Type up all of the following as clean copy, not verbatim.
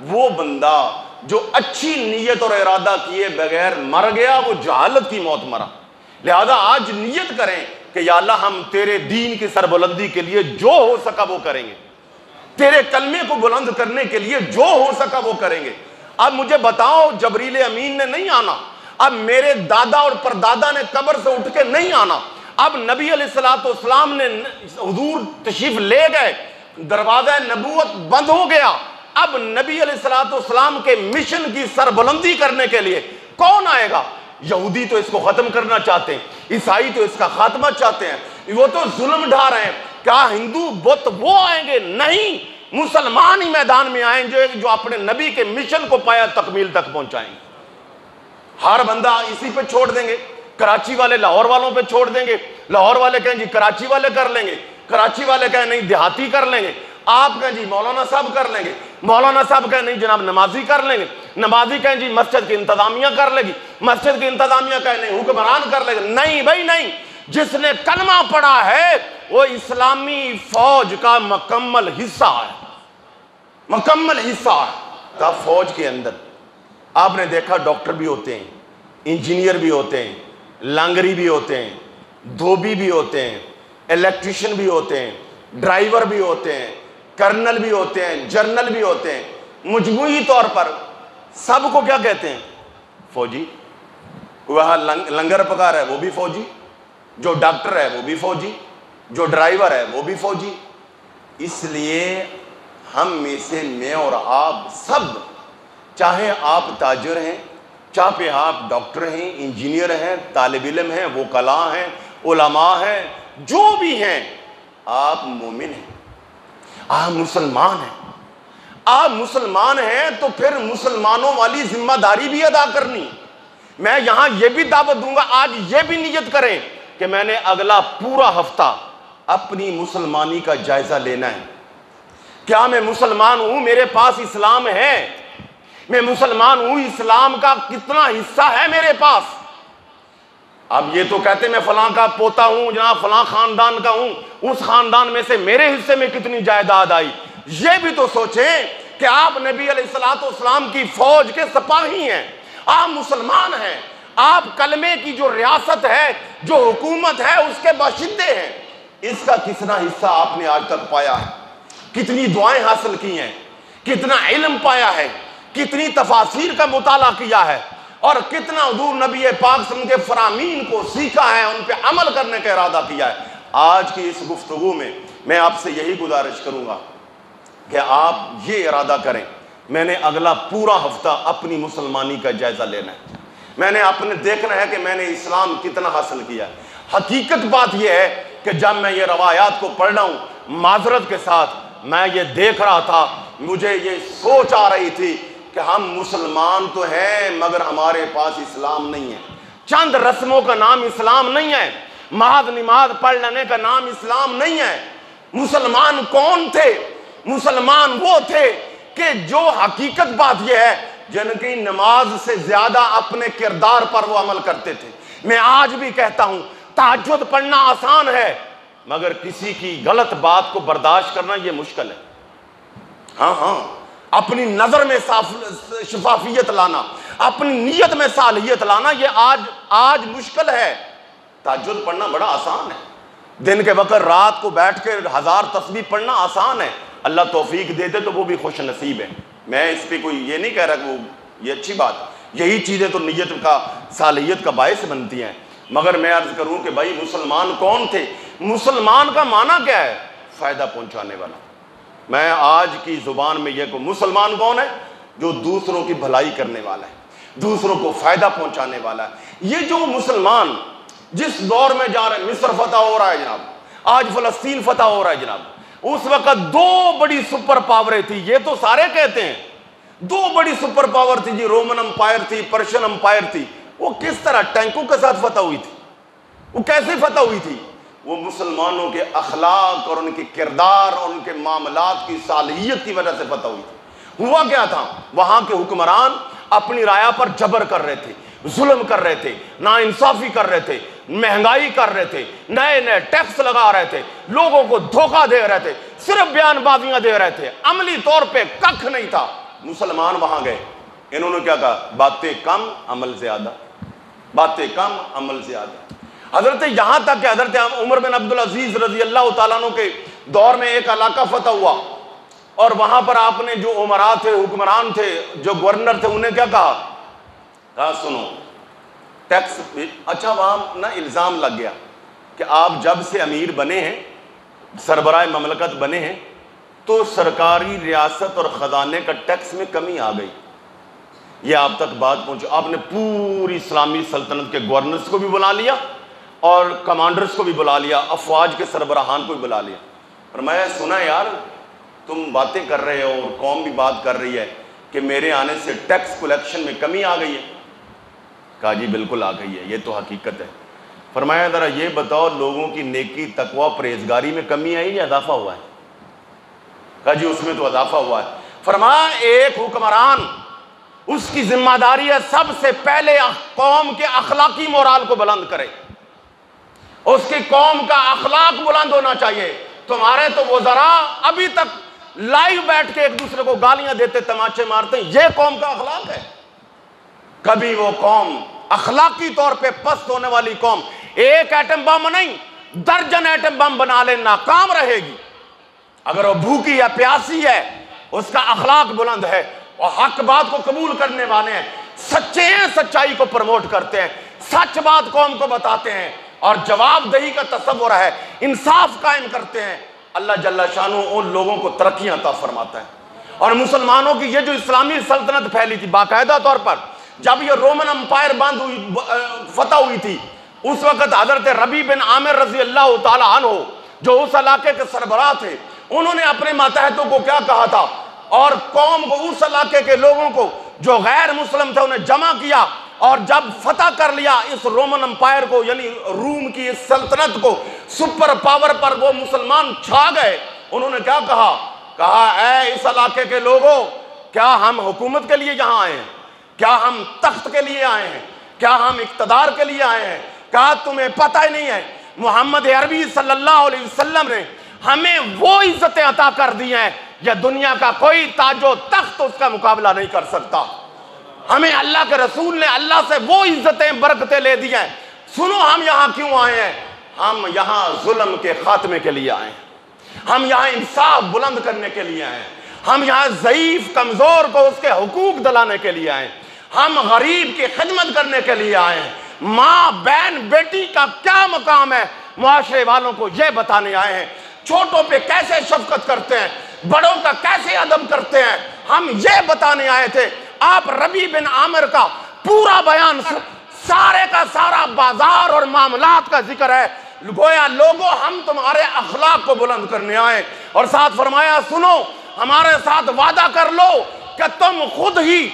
وہ بندہ جو اچھی نیت اور ارادہ کیے بغیر مر گیا وہ جہالت کی موت مرا. لہذا آج نیت کریں کہ یا اللہ ہم تیرے دین کی سربلندی کے لیے جو ہو سکا وہ کریں گے, تیرے کلمے کو بلند کرنے کے لیے جو ہو سکا وہ کریں گے. اب مجھے بتاؤ, جبریل امین نے نہیں آنا, اب میرے دادا اور پردادا نے قبر سے اٹھ کے نہیں آنا, اب نبی علیہ الصلوۃ والسلام نے حضور تشریف لے گئے, دروازہ نبوت بند ہو گیا, اب نبی علیہ الصلوۃ والسلام کے مشن کی سربلندی کرنے کے لیے کون آئے گا؟ یہودی تو اس کو ختم کرنا چاہتے ہیں, عیسائی تو اس کا خاتمہ چاہتے ہیں, وہ تو ظلم ڈھا رہے ہیں. کیا ہندو بت وہ آئیں گے؟ نہیں, مسلمان ہی میدان میں آئیں گے جو اپنے نبی کے مشن کو پایا تکمیل تک پہنچائیں گے. ہر بندہ اسی پہ چھوڑ دیں گے, کراچی والے لاہور والوں پہ چھوڑ دیں گے, لاہور والے کہیں جی کراچی والے کر لیں گے, کراچی والے کہیں نہیں دیہاتی کر لیں گے, آپ کہیں جی مولانا صاحب کر لیں گے, مولانا صاحب کہیں نہیں جناب نمازی کر لیں گے, نمازی کہیں جی مسجد کی انتظامیہ کر لے گی, مسجد کی انتظامیہ کہیں نہیں حکمران کر لے گا. نہیں بھائی نہیں, جس نے کلمہ پڑھا ہے وہ اسلامی فوج کا مکمل حصہ ہے, مکمل حصہ ہے. تب فوج کے اندر آپ نے دیکھا ڈاکٹر بھی ہوتے ہیں, انجینئر بھی ہوتے ہیں, لانگری بھی ہوتے ہیں, دھوبی بھی ہوتے ہیں, الیکٹریشین بھی ہوتے ہیں, ڈرائیور بھی ہوتے ہیں, کرنل بھی ہوتے ہیں, جرنل بھی ہوتے ہیں. مجموعی طور پر سب کو کیا کہتے ہیں؟ فوجی. وہاں لنگر پکا رہا ہے وہ بھی فوجی, جو ڈاکٹر ہے وہ بھی فوجی, جو ڈرائیور ہے وہ بھی فوجی. اس لیے ہم میں سے میں اور آپ سب, چاہے آپ تاجر ہیں, چاہے آپ ڈاکٹر ہیں, انجینئر ہیں, طالب علم ہیں, وکلاء ہیں, علماء ہیں, جو بھی ہیں, آپ مومن ہیں, آپ مسلمان ہیں. آپ مسلمان ہیں تو پھر مسلمانوں والی ذمہ داری بھی ادا کرنی. میں یہاں یہ بھی دعوت دوں گا, آج یہ بھی نیت کریں کہ میں نے اگلا پورا ہفتہ اپنی مسلمانی کا جائزہ لینا ہے. کیا میں مسلمان ہوں؟ میرے پاس اسلام ہے؟ میں مسلمان ہوں؟ اسلام کا کتنا حصہ ہے میرے پاس؟ اب یہ تو کہتے ہیں میں فلاں کا پوتا ہوں جناب, فلاں خاندان کا ہوں, اس خاندان میں سے میرے حصے میں کتنی جائیداد آئی. یہ بھی تو سوچیں کہ آپ نبی علیہ الصلوۃ والسلام کی فوج کے سپاہی ہیں, آپ مسلمان ہیں, آپ کلمے کی جو ریاست ہے, جو حکومت ہے, اس کے باشندے ہیں. اس کا کتنا حصہ آپ نے آج تک پایا ہے؟ کتنی دعائیں حاصل کی ہیں, کتنا علم پایا ہے, کتنی تفاسیر کا مطالعہ کیا ہے, اور کتنا حضور نبی پاک صلی اللہ علیہ وسلم کے فرامین کو سیکھا ہے, ان پہ عمل کرنے کا ارادہ کیا ہے. آج کی اس گفتگو میں میں آپ سے یہی گزارش کروں گا کہ آپ یہ ارادہ کریں, میں نے اگلا پورا ہفتہ اپنی مسلمانی کا جائزہ لینا ہے. میں نے اپنے دیکھنا ہے کہ میں نے اسلام کتنا حاصل کیا ہے. حقیقت بات یہ ہے کہ جب میں یہ روایات کو پڑھ رہا ہوں, معذرت کے ساتھ میں یہ دیکھ رہا تھا, مجھے یہ سوچ آ رہی تھی کہ ہم مسلمان تو ہیں مگر ہمارے پاس اسلام نہیں ہے. چند رسموں کا نام اسلام نہیں ہے, محض نماز پڑھ لینے کا نام اسلام نہیں ہے. مسلمان کون تھے؟ مسلمان وہ تھے کہ جو حقیقت بات یہ ہے جن کی نماز سے زیادہ اپنے کردار پر وہ عمل کرتے تھے. میں آج بھی کہتا ہوں تہجد پڑھنا آسان ہے مگر کسی کی غلط بات کو برداشت کرنا یہ مشکل ہے. ہاں اپنی نظر میں شفافیت لانا, اپنی نیت میں صالحیت لانا, یہ آج مشکل ہے. تہجد پڑھنا بڑا آسان ہے, دن کے وقت رات کو بیٹھ کے 1000 تسبیح پڑھنا آسان ہے. اللہ توفیق دے دے تو وہ بھی خوش نصیب ہے. میں اس پہ کوئی یہ نہیں کہہ رہا کہ وہ یہ اچھی بات, یہی چیزیں تو نیت کا صالحیت کا باعث بنتی ہیں. مگر میں عرض کروں کہ بھائی مسلمان کون تھے؟ مسلمان کا معنی کیا ہے؟ فائدہ پہنچانے والا. میں آج کی زبان میں یہ کہ مسلمان کون ہے؟ جو دوسروں کی بھلائی کرنے والا ہے, دوسروں کو فائدہ پہنچانے والا ہے. یہ جو مسلمان جس دور میں جا رہے ہیں, مصر فتح ہو رہا ہے جناب, آج فلسطین فتح ہو رہا ہے جناب. اس وقت 2 بڑی سپر پاوریں تھی, یہ تو سارے کہتے ہیں 2 بڑی سپر پاور تھی جی, رومن امپائر تھی, پرشین امپائر تھی. وہ کس طرح ٹینکوں کے ساتھ فتح ہوئی تھی؟ وہ کیسے فتح ہوئی تھی؟ وہ مسلمانوں کے اخلاق اور ان کے کردار اور ان کے معاملات کی صالحیت کی وجہ سے فتح ہوئی تھی. ہوا کیا تھا؟ وہاں کے حکمران اپنی رعایا پر جبر کر رہے تھے, ظلم کر رہے تھے, ناانصافی کر رہے تھے, مہنگائی کر رہے تھے, نئے نئے ٹیکس لگا رہے تھے, لوگوں کو دھوکہ دے رہے تھے, صرف بیان بازیاں دے رہے تھے, عملی طور پہ ککھ نہیں تھا. مسلمان وہاں گئے، انہوں نے کیا کہا؟ باتیں کم عمل زیادہ، باتیں کم عمل زیادہ۔ حضرت یہاں تک کہ حضرت عمر بن عبدالعزیز رضی اللہ تعالیٰ عنہ کے دور میں ایک علاقہ فتح ہوا، اور وہاں پر آپ نے جو عمراء تھے، حکمران تھے، جو گورنر تھے، انہیں کیا کہا سنو ٹیکس، اچھا وہاں نا الزام لگ گیا کہ آپ جب سے امیر بنے ہیں، سربراہ مملکت بنے ہیں، تو سرکاری ریاست اور خزانے کا ٹیکس میں کمی آ گئی۔ یہ آپ تک بات پہنچی، آپ نے پوری اسلامی سلطنت کے گورنرز کو بھی بلا لیا اور کمانڈرز کو بھی بلا لیا، افواج کے سربراہان کو بھی بلا لیا۔ فرمایا سنا یار تم باتیں کر رہے ہو اور قوم بھی بات کر رہی ہے کہ میرے آنے سے ٹیکس کلیکشن میں کمی آ گئی ہے۔ کہا جی بالکل آ گئی ہے، یہ تو حقیقت ہے۔ فرمایا ذرا یہ بتاؤ لوگوں کی نیکی، تقوی، پرہیزگاری میں کمی آئی یا اضافہ ہوا ہے؟ کہا جی اس میں تو اضافہ ہوا ہے۔ فرمایا ایک حکمران، اس کی ذمہ داری ہے سب سے پہلے قوم کے اخلاقی مورال کو بلند کرے، اس کی قوم کا اخلاق بلند ہونا چاہیے۔ تمہارے تو وزراء ابھی تک لائیو بیٹھ کے ایک دوسرے کو گالیاں دیتے، تماچے مارتے ہیں، یہ قوم کا اخلاق ہے؟ کبھی وہ قوم اخلاقی طور پہ پست ہونے والی قوم ایک ایٹم بم نہیں، درجن ایٹم بم بنا لے ناکام رہے گی۔ اگر وہ بھوکی یا پیاسی ہے، اس کا اخلاق بلند ہے، اور حق بات کو قبول کرنے والے ہیں، سچے ہیں، سچائی کو پروموٹ کرتے ہیں، سچ بات قوم کو بتاتے ہیں، اور جواب دہی کا تصور ہے، انصاف قائم کرتے ہیں، اللہ جل شانہ ان لوگوں کو ترقی عطا فرماتا ہے۔ اور مسلمانوں کی یہ جو اسلامی سلطنت پھیلی تھی باقاعدہ طور پر، جب یہ رومن امپائر فتح ہوئی تھی، اس وقت حضرت ربیع بن عامر رضی اللہ تعالیٰ عنہ جو اس علاقے کے سربراہ تھے، انہوں نے اپنے ماتحتوں کو کیا کہا تھا، اور قوم کو، اس علاقے کے لوگوں کو جو غیر مسلم تھے انہیں جمع کیا، اور جب فتح کر لیا اس رومن امپائر کو، یعنی روم کی اس سلطنت کو، سپر پاور پر وہ مسلمان چھا گئے، انہوں نے کیا کہا اے اس علاقے کے لوگوں، کیا ہم حکومت کے لیے یہاں آئے ہیں؟ کیا ہم تخت کے لیے آئے ہیں؟ کیا ہم اقتدار کے لیے آئے ہیں؟ کہا تمہیں پتہ ہی نہیں ہے محمد عربی صلی اللہ علیہ وسلم نے ہمیں وہ عزتیں عطا کر دی ہیں یا دنیا کا کوئی تاج و تخت اس کا مقابلہ نہیں کر سکتا۔ ہمیں اللہ کے رسول نے اللہ سے وہ عزتیں، برکتیں لے دی ہیں۔ سنو ہم یہاں کیوں آئے ہیں؟ ہم یہاں ظلم کے خاتمے کے لیے آئے ہیں، ہم یہاں انصاف بلند کرنے کے لیے آئے ہیں، ہم یہاں ضعیف کمزور کو اس کے حقوق دلانے کے لیے آئے ہیں، ہم غریب کی خدمت کرنے کے لیے آئے ہیں۔ ماں، بہن، بیٹی کا کیا مقام ہے معاشرے والوں کو یہ بتانے آئے ہیں۔ چھوٹوں پہ کیسے شفقت کرتے ہیں، بڑوں کا کیسے ادب کرتے ہیں، ہم یہ بتانے آئے تھے۔ آپ ربیع بن عامر کا پورا بیان، سارے کا سارا بازار اور معاملات کا ذکر ہے، گویا لوگوں ہم تمہارے اخلاق کو بلند کرنے آئے، اور ساتھ فرمایا سنو ہمارے ساتھ وعدہ کر لو کہ تم خود ہی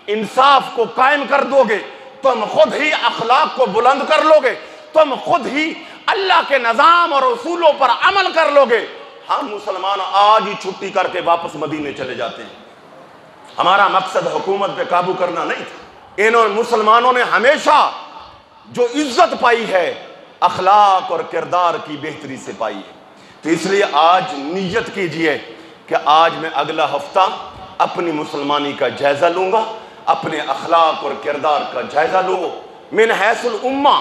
انصاف کو قائم کر دو گے، تم خود ہی اخلاق کو بلند کر لو گے، تم خود ہی اللہ کے نظام اور اصولوں پر عمل کر لو گے۔ ہم مسلمان آج ہی چھٹی کر کے واپس مدینے چلے جاتے ہیں۔ ہمارا مقصد حکومت پہ قابو کرنا نہیں تھا۔ انہوں مسلمانوں نے ہمیشہ جو عزت پائی ہے اخلاق اور کردار کی بہتری سے پائی ہے۔ تو اس لیے آج نیت کیجئے کہ آج میں اگلا ہفتہ اپنی مسلمانی کا جائزہ لوں گا، اپنے اخلاق اور کردار کا جائزہ لوں۔ من حیث الامہ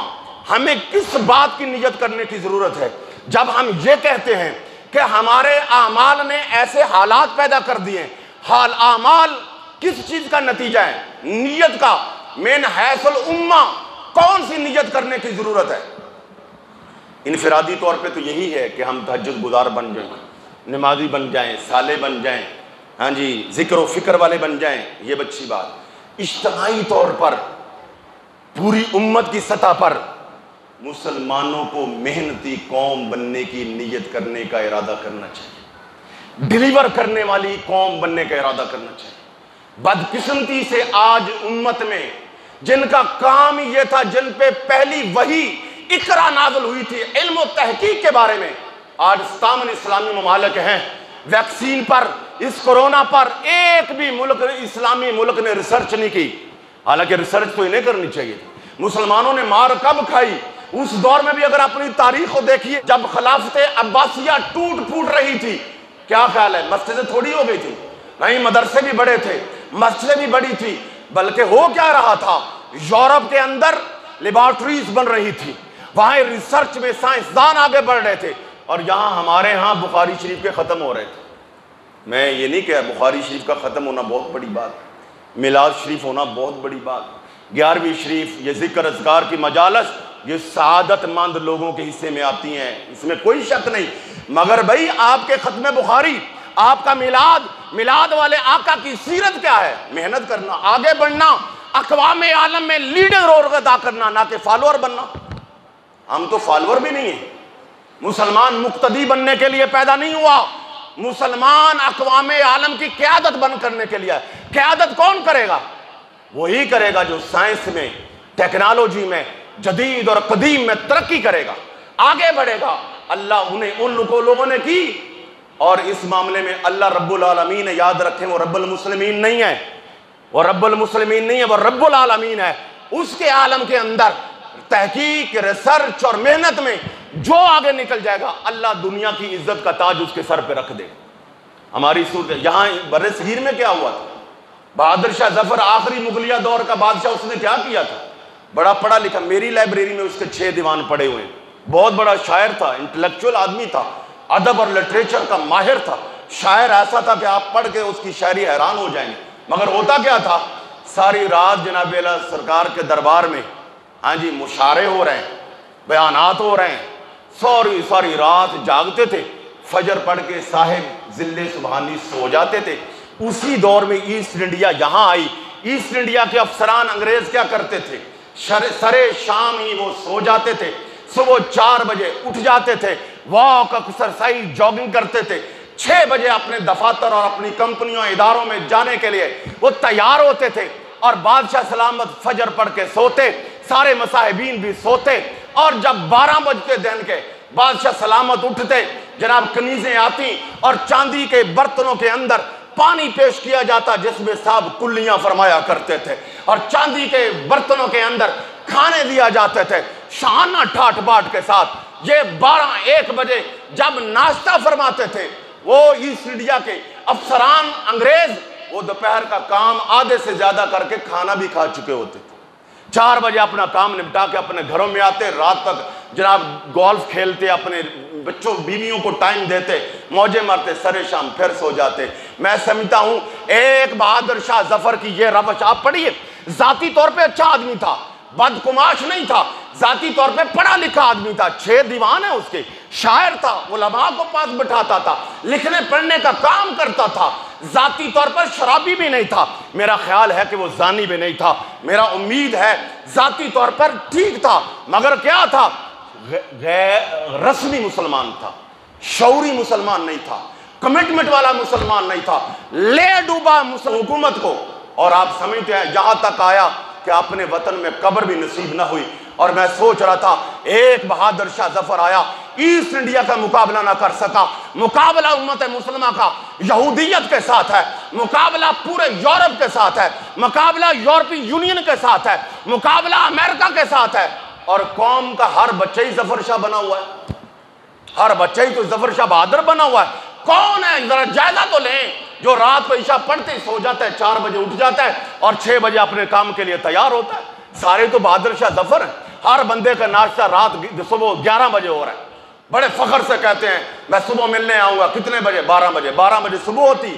ہمیں کس بات کی نیت کرنے کی ضرورت ہے؟ جب ہم یہ کہتے ہیں کہ ہمارے اعمال نے ایسے حالات پیدا کر دیے، اعمال کس چیز کا نتیجہ ہے؟ نیت کا۔ من حیث الامہ کون سی نیت کرنے کی ضرورت ہے؟ انفرادی طور پہ تو یہی ہے کہ ہم تہجد گزار بن جائیں، نمازی بن جائیں، صالح بن جائیں، ہاں جی ذکر و فکر والے بن جائیں، یہ اچھی بات۔ اجتماعی طور پر پوری امت کی سطح پر مسلمانوں کو محنتی قوم بننے کی نیت کرنے کا ارادہ کرنا چاہیے، ڈیلیور کرنے والی قوم بننے کا ارادہ کرنا چاہیے۔ بدقسمتی سے آج امت میں جن کا کام یہ تھا، جن پہ پہلی وحی اقرا نازل ہوئی تھی علم و تحقیق کے بارے میں، آج سامنے اسلامی ممالک ہیں، ویکسین پر، اس کورونا پر ایک بھی ملک، اسلامی ملک نے ریسرچ نہیں کی، حالانکہ ریسرچ تو انہیں کرنی چاہیے تھی۔ مسلمانوں نے مار کب کھائی؟ اس دور میں بھی اگر اپنی تاریخ کو دیکھیے، جب خلافت عباسیہ ٹوٹ پھوٹ رہی تھی، کیا خیال ہے مسجدیں تھوڑی ہو گئی تھی؟ نہیں، مدرسے بھی بڑے تھے، مسجدیں بھی بڑی تھی، بلکہ ہو کیا رہا تھا، یورپ کے اندر لیبارٹریز بن رہی تھی، وہاں ریسرچ میں سائنسدان آگے بڑھ رہے تھے، اور یہاں ہمارے ہاں بخاری شریف کے ختم ہو رہے تھے۔ میں یہ نہیں کہا بخاری شریف کا ختم ہونا بہت بڑی بات، میلاد شریف ہونا بہت بڑی بات، 11ویں شریف، یہ ذکر اذکار کی مجالس، یہ سعادت مند لوگوں کے حصے میں آتی ہیں، اس میں کوئی شک نہیں۔ مگر بھائی آپ کے ختم بخاری، آپ کا میلاد والے آقا کی سیرت کیا ہے؟ محنت کرنا، آگے بڑھنا، اقوام عالم میں لیڈر رول ادا کرنا، نہ کہ فالوور بننا۔ ہم تو فالوور بھی نہیں ہیں، مسلمان مقتدی بننے کے لیے پیدا نہیں ہوا، مسلمان اقوام عالم کی قیادت بن کرنے کے لیے۔ قیادت کون کرے گا؟ وہی کرے گا جو سائنس میں، ٹیکنالوجی میں، جدید اور قدیم میں ترقی کرے گا، آگے بڑھے گا۔ اللہ انہیں ان لوگوں نے کی، اور اس معاملے میں اللہ رب العالمین ہے، یاد رکھیں وہ رب المسلمین نہیں ہے، وہ رب المسلمین نہیں ہے، وہ رب العالمین ہے۔ اس کے عالم کے اندر تحقیق، ریسرچ اور محنت میں جو آگے نکل جائے گا، اللہ دنیا کی عزت کا تاج اس کے سر پہ رکھ دے۔ ہماری صورت یہاں بر صغیر میں کیا ہوا تھا؟ بہادر شاہ ظفر آخری مغلیہ دور کا بادشاہ، اس نے کیا کیا تھا؟ بڑا پڑھا لکھا، میری لائبریری میں اس کے 6 دیوان پڑے ہوئے ہیں، بہت بڑا شاعر تھا، انٹلیکچوئل آدمی تھا، ادب اور لٹریچر کا ماہر تھا، شاعر ایسا تھا کہ آپ پڑھ کے اس کی شاعری حیران ہو جائیں گے۔ مگر ہوتا کیا تھا؟ ساری رات جناب اعلیٰ سرکار کے دربار میں مشاعرے ہو رہے ہیں، بیانات ہو رہے ہیں، ساری رات جاگتے تھے، فجر پڑھ کے صاحب ذل سبحانی سو جاتے تھے۔ اسی دور میں ایسٹ انڈیا یہاں آئی، ایسٹ انڈیا کے افسران انگریز کیا کرتے تھے؟ سرے شام ہی وہ سو جاتے تھے، صبح 4 بجے اٹھ جاتے تھے، واک، ایکسرسائز، جاگنگ کرتے تھے، 6 بجے اپنے دفاتر اور اپنی کمپنیوں اداروں میں جانے کے لیے وہ تیار ہوتے تھے، اور بادشاہ سلامت فجر پڑھ کے سوتے، سارے مصاحبین بھی سوتے، اور جب 12 بجتے دن کے بادشاہ سلامت اٹھتے، جناب کنیزیں آتی اور چاندی کے برتنوں کے اندر پانی پیش کیا جاتا جس میں صاحب کلیاں فرمایا کرتے تھے، اور چاندی کے برتنوں کے اندر کھانے دیا جاتے تھے شانہ ٹھاٹ باٹ کے ساتھ۔ یہ 12-1 بجے جب ناشتہ فرماتے تھے، وہ ایسٹ انڈیا کے افسران انگریز، وہ دوپہر کا کام آدھے سے زیادہ کر کے کھانا بھی کھا چکے ہوتے تھے، 4 بجے اپنا کام نپٹا کے اپنے گھروں میں آتے، رات تک جناب گولف کھیلتے، اپنے بچوں بیویوں کو ٹائم دیتے، موجیں مارتے، سرے شام پھر سو جاتے۔ میں سمجھتا ہوں ایک بہادر شاہ ظفر کی یہ روش آپ پڑھیے، ذاتی طور پہ اچھا آدمی تھا، بدکماش نہیں تھا، ذاتی طور پہ پڑھا لکھا آدمی تھا، 6 دیوان ہیں اس کے، شاعر تھا، علماء کو پاس بٹھاتا تھا، لکھنے پڑھنے کا کام کرتا تھا، ذاتی طور پر شرابی بھی نہیں تھا، میرا خیال ہے کہ وہ زانی بھی نہیں تھا، میرا امید ہے ذاتی طور پر ٹھیک تھا، مگر کیا تھا؟ غیر رسمی مسلمان تھا، شعوری مسلمان نہیں تھا، کمٹمنٹ والا مسلمان نہیں تھا، لے ڈوبا حکومت کو، اور آپ سمجھتے ہیں یہاں تک آیا کہ اپنے وطن میں قبر بھی نصیب نہ ہوئی۔ اور میں سوچ رہا تھا ایک بہادر شاہ ظفر آیا، ایسٹ انڈیا کا مقابلہ نہ کر سکا، مقابلہ امت مسلمہ کا یہودیت کے ساتھ ہے، مقابلہ پورے یورپ کے ساتھ ہے، مقابلہ یورپی یونین کے ساتھ ہے، مقابلہ امریکہ کے ساتھ ہے، اور قوم کا ہر بچہ ہی ظفر شاہ بنا ہوا ہے، ہر بچہ ہی تو ظفر شاہ بہادر بنا ہوا ہے۔ کون ہے؟ ذرا جائزہ تو لیں، جو رات کو عشاء پڑھتے ہی سو جاتا ہے، 4 بجے اٹھ جاتا ہے اور 6 بجے اپنے کام کے لیے تیار ہوتا ہے۔ سارے تو بہادر شاہ ظفر ہیں۔ ہر بندے کا ناشتہ رات صبح 11 بجے ہو رہا ہے، بڑے فخر سے کہتے ہیں میں صبح ملنے آؤں گا، کتنے بجے؟ 12 بجے، 12 بجے صبح ہوتی،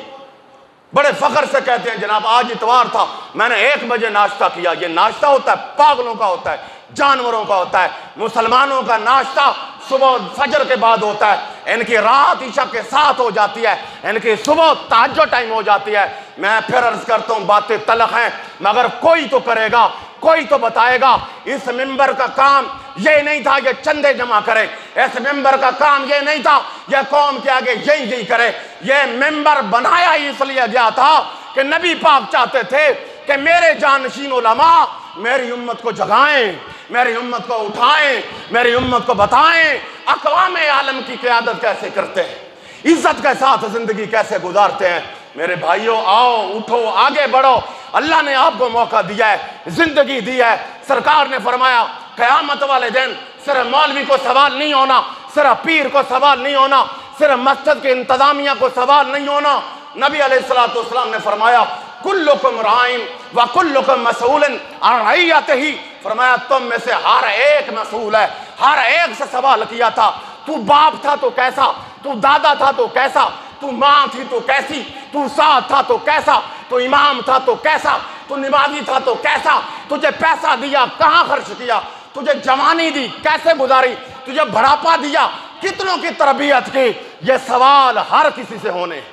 بڑے فخر سے کہتے ہیں جناب آج اتوار تھا، میں نے 1 بجے ناشتہ کیا۔ یہ ناشتہ ہوتا ہے پاگلوں کا، ہوتا ہے جانوروں کا، ہوتا ہے مسلمانوں کا ناشتہ صبح فجر کے بعد ہوتا ہے، ان کی رات عشاء کے ساتھ ہو جاتی ہے، ان کی صبح تہجد ٹائم ہو جاتی ہے۔ میں پھر عرض کرتا ہوں باتیں تلخ ہیں، مگر کوئی تو کرے گا، کوئی تو بتائے گا۔ اس ممبر کا کام یہ نہیں تھا یہ چندے جمع کرے، اس ممبر کا کام یہ نہیں تھا یہ قوم کے آگے یہی کرے، یہ ممبر بنایا ہی اس لیے گیا تھا کہ نبی پاک چاہتے تھے کہ میرے جانشین علماء میری امت کو جگائیں، میری امت کو اٹھائیں، میری امت کو بتائیں اقوام عالم کی قیادت کیسے کرتے ہیں، عزت کے ساتھ زندگی کیسے گزارتے ہیں۔ میرے بھائیوں آؤ، اٹھو، آگے بڑھو، اللہ نے آپ کو موقع دیا ہے، زندگی دی ہے۔ سرکار نے فرمایا قیامت والے دن صرف مولوی کو سوال نہیں ہونا، صرف پیر کو سوال نہیں ہونا، صرف مسجد کے انتظامیہ کو سوال نہیں ہونا۔ نبی علیہ السلام نے فرمایا کلکم رائن وکلکم مسئول عن رعیتہ، فرمایا تم میں سے ہر ایک مسئول ہے، ہر ایک سے سوال کیا تھا. تو باپ تھا تو کیسا، تو دادا تھا تو کیسا، تو ماں تھی تو کیسی، تو ساتھ تھا تو کیسا، تو امام تھا تو کیسا، تو نمازی تھا تو کیسا، تجھے پیسہ دیا کہاں خرچ کیا، تجھے جوانی دی کیسے گزاری، تجھے بڑھاپا دیا کتنوں کی تربیت کی. یہ سوال ہر کسی سے ہونے ہیں.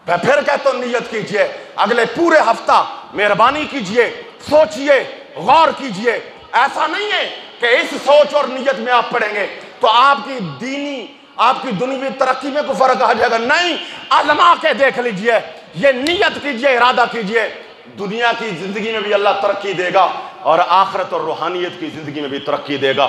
میں پھر کہتا ہوں نیت کیجئے، اگلے پورے ہفتہ مہربانی کیجئے، سوچئے، غور کیجئے. ایسا نہیں ہے کہ اس سوچ اور نیت میں آپ پڑھیں گے تو آپ کی دینی، آپ کی دنیوی ترقی میں کوئی فرق آ جائے گا. نہیں، آزما کے دیکھ لیجئے، یہ نیت کیجئے، ارادہ کیجئے. دنیا کی زندگی میں بھی اللہ ترقی دے گا اور آخرت اور روحانیت کی زندگی میں بھی ترقی دے گا.